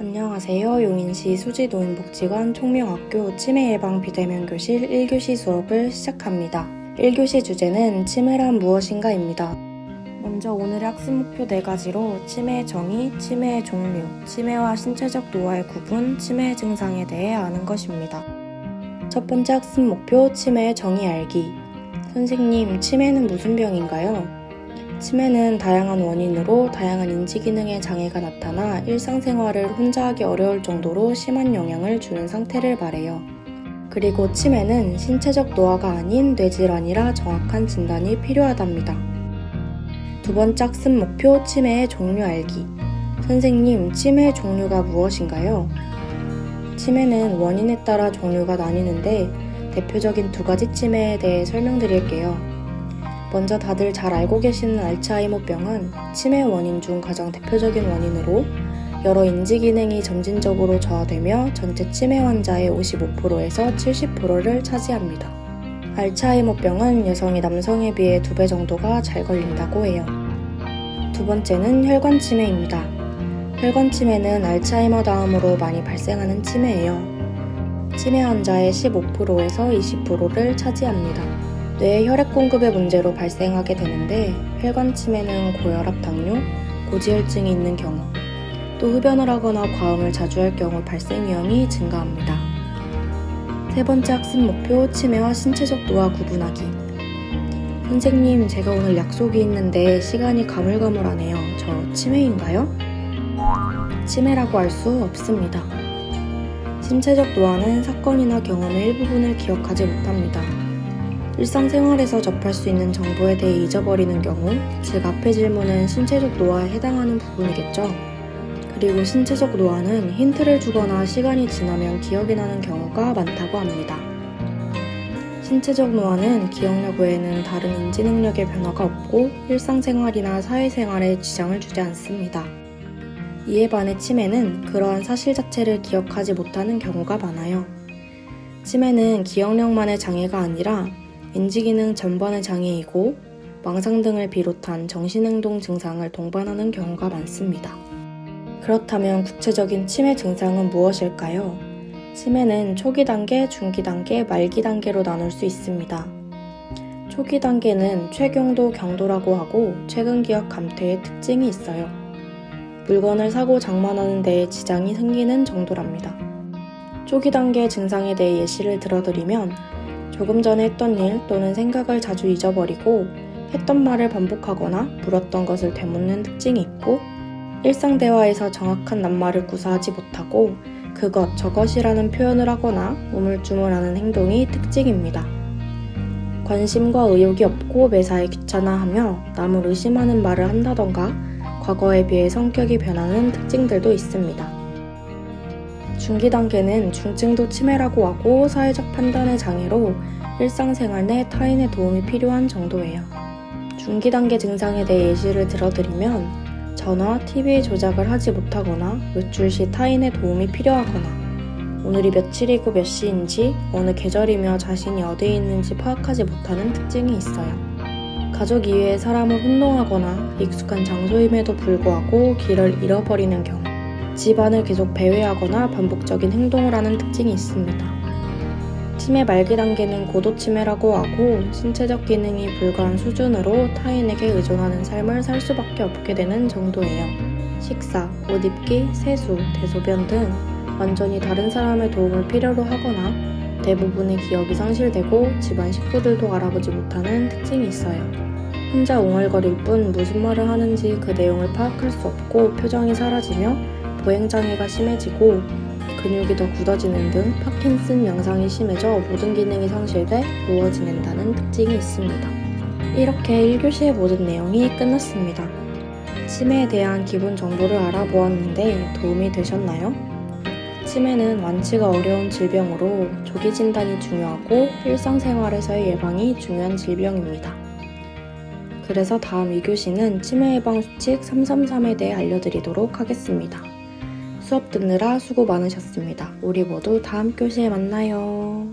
안녕하세요. 용인시 수지노인복지관 총명학교 치매예방 비대면 교실 1교시 수업을 시작합니다. 1교시 주제는 치매란 무엇인가입니다. 먼저 오늘의 학습 목표 4가지로 치매의 정의, 치매의 종류, 치매와 신체적 노화의 구분, 치매의 증상에 대해 아는 것입니다. 첫 번째 학습 목표 치매의 정의 알기. 선생님, 치매는 무슨 병인가요? 치매는 다양한 원인으로 다양한 인지기능의 장애가 나타나 일상생활을 혼자 하기 어려울 정도로 심한 영향을 주는 상태를 말해요. 그리고 치매는 신체적 노화가 아닌 뇌질환이라 정확한 진단이 필요하답니다. 두 번째 학습 목표 치매의 종류 알기. 선생님, 치매의 종류가 무엇인가요? 치매는 원인에 따라 종류가 나뉘는데 대표적인 2가지 치매에 대해 설명드릴게요. 먼저 다들 잘 알고 계시는 알츠하이머병은 치매 원인 중 가장 대표적인 원인으로 여러 인지기능이 점진적으로 저하되며 전체 치매 환자의 55%에서 70%를 차지합니다. 알츠하이머병은 여성이 남성에 비해 2배 정도가 잘 걸린다고 해요. 두 번째는 혈관 치매입니다. 혈관 치매는 알츠하이머 다음으로 많이 발생하는 치매예요. 치매 환자의 15%에서 20%를 차지합니다. 뇌의 혈액 공급의 문제로 발생하게 되는데 혈관 치매는 고혈압, 당뇨, 고지혈증이 있는 경우, 또 흡연을 하거나 과음을 자주 할 경우 발생 위험이 증가합니다. 세 번째 학습 목표 치매와 신체적 노화 구분하기. 선생님, 제가 오늘 약속이 있는데 시간이 가물가물하네요. 저 치매인가요? 치매라고 할 수 없습니다. 신체적 노화는 사건이나 경험의 일부분을 기억하지 못합니다. 일상생활에서 접할 수 있는 정보에 대해 잊어버리는 경우, 즉 앞의 질문은 신체적 노화에 해당하는 부분이겠죠. 그리고 신체적 노화는 힌트를 주거나 시간이 지나면 기억이 나는 경우가 많다고 합니다. 신체적 노화는 기억력 외에는 다른 인지 능력의 변화가 없고 일상생활이나 사회생활에 지장을 주지 않습니다. 이에 반해 치매는 그러한 사실 자체를 기억하지 못하는 경우가 많아요. 치매는 기억력만의 장애가 아니라 인지기능 전반의 장애이고 망상 등을 비롯한 정신행동 증상을 동반하는 경우가 많습니다. 그렇다면 구체적인 치매 증상은 무엇일까요? 치매는 초기 단계, 중기 단계, 말기 단계로 나눌 수 있습니다. 초기 단계는 최경도 경도라고 하고 최근 기억 감퇴의 특징이 있어요. 물건을 사고 장만하는 데에 지장이 생기는 정도랍니다. 초기 단계 증상에 대해 예시를 들어드리면 조금 전에 했던 일 또는 생각을 자주 잊어버리고 했던 말을 반복하거나 물었던 것을 되묻는 특징이 있고 일상 대화에서 정확한 낱말을 구사하지 못하고 그것, 저것이라는 표현을 하거나 우물쭈물하는 행동이 특징입니다. 관심과 의욕이 없고 매사에 귀찮아하며 남을 의심하는 말을 한다던가 과거에 비해 성격이 변하는 특징들도 있습니다. 중기 단계는 중증도 치매라고 하고 사회적 판단의 장애로 일상생활 내 타인의 도움이 필요한 정도예요. 중기 단계 증상에 대해 예시를 들어드리면 전화, TV 조작을 하지 못하거나 외출 시 타인의 도움이 필요하거나 오늘이 며칠이고 몇 시인지 어느 계절이며 자신이 어디에 있는지 파악하지 못하는 특징이 있어요. 가족 이외의 사람을 혼동하거나 익숙한 장소임에도 불구하고 길을 잃어버리는 경우, 집안을 계속 배회하거나 반복적인 행동을 하는 특징이 있습니다. 치매 말기 단계는 고도치매라고 하고 신체적 기능이 불가한 수준으로 타인에게 의존하는 삶을 살 수밖에 없게 되는 정도예요. 식사, 옷 입기, 세수, 대소변 등 완전히 다른 사람의 도움을 필요로 하거나 대부분의 기억이 상실되고 집안 식구들도 알아보지 못하는 특징이 있어요. 혼자 웅얼거릴 뿐 무슨 말을 하는지 그 내용을 파악할 수 없고 표정이 사라지며 보행장애가 심해지고 근육이 더 굳어지는 등 파킨슨 양상이 심해져 모든 기능이 상실돼 누워 지낸다는 특징이 있습니다. 이렇게 1교시의 모든 내용이 끝났습니다. 치매에 대한 기본 정보를 알아보았는데 도움이 되셨나요? 치매는 완치가 어려운 질병으로 조기 진단이 중요하고 일상생활에서의 예방이 중요한 질병입니다. 그래서 다음 2교시는 치매 예방 수칙 333에 대해 알려드리도록 하겠습니다. 수업 듣느라 수고 많으셨습니다. 우리 모두 다음 교시에 만나요.